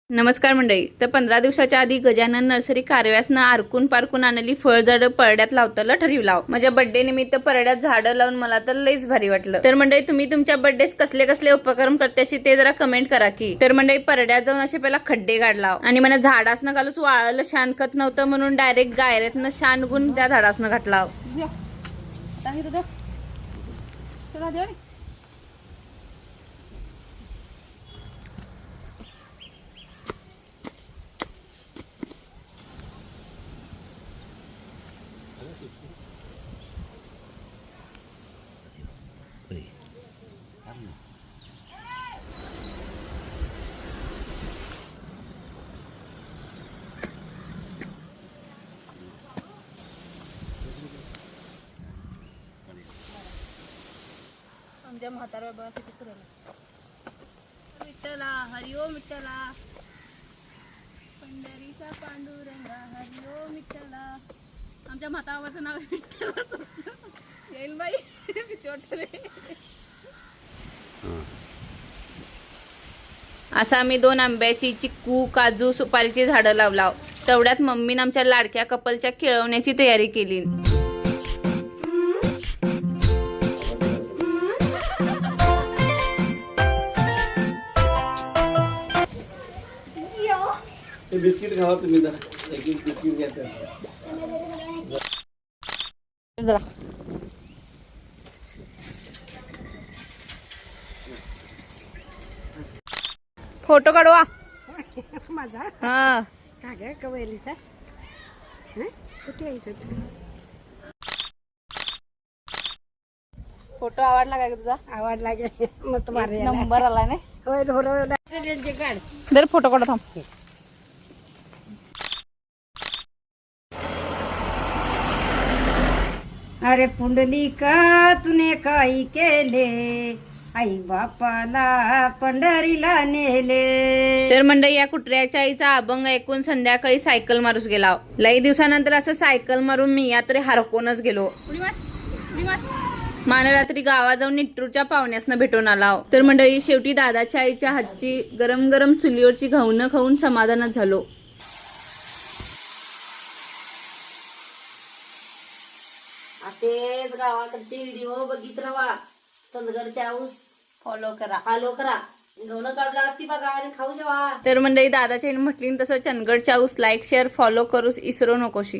नमस्कार मंडळी. तर 15 दिवसाच्या आधी गजानन नर्सरी कारव्यासनं आरकून पारकून आणली फळझाडं परड्यात लावताला ठरविलाव. माझ्या बर्थडे निमित्त परड्यात झाडं लावून मला तर लईच भारी वाटलं. तर मंडळी तुम्ही तुमच्या बर्थडेस कसले कसले उपक्रम करत्याशी ते जरा कमेंट करा की. तर मंडळी परड्यात जाऊन असे पहिला खड्डे काढलाव आणि मला झाडासनं घालूच वाळलं शान खत नव्हतं म्हणून डायरेक्ट गायरेतनं शान गुण त्या झाडासनं घातलाव. आमच्या म्हातारा बाबा किती फिरवलं. विठ्ठला हरिओम विठ्ठला, पंढरीचा पांडुरंगा हरिओम विठ्ठला. आमच्या म्हातारा बाबाचं नाव विठ्ठलाच येईल बाई. भीती वाटते. असं आम्ही 2 आंब्याची, चिक्कू, काजू, सुपारीची झाडं लावलाव. तेवढ्यात मम्मीने आमच्या लाडक्या कपलच्या खेळवण्याची तयारी केली. बिस्किट खावा तुम्ही जरा. एक बिस्किट घ्या जरा. फोटो काढवा माझा. हा. का ग कवयलीचा कुठे यायचं? फोटो आवडला काय तुझा? आवडला गे मग तुम्हाला नंबर आला नाही. होय ढोरवला काढ. जर फोटो काढा थांब. अरे पुंडलिका तुने काही केले, आई बापाला पंढरीला नेले. तर मंडळी या कुत्र्याच्या आईचा अभंग ऐकून संध्याकाळी सायकल मारूच गेला. लई दिवसानंतर असं सायकल मारून मी या तरी हरकूनच गेलो. मान रात्री गावा जाऊन निट्टूच्या पाहुण्यासनं भेटून आला. तर मंडळी शेवटी दादाच्या आईच्या हातची गरम गरम चुलीवरची घाऊनं खाऊन समाधानच झालो. असेच गावाकडचे व्हिडिओ बघित राहा. चंदगडच्या ऊस फॉलो करा. फॉलो करा. गवणं काढला ती बघा आणि खाऊ जेवा. तर मंडळी दादाच्या आईने म्हटली तसं चंदगडच्या ऊस लाईक शेअर फॉलो करूच इसरू नकोशी.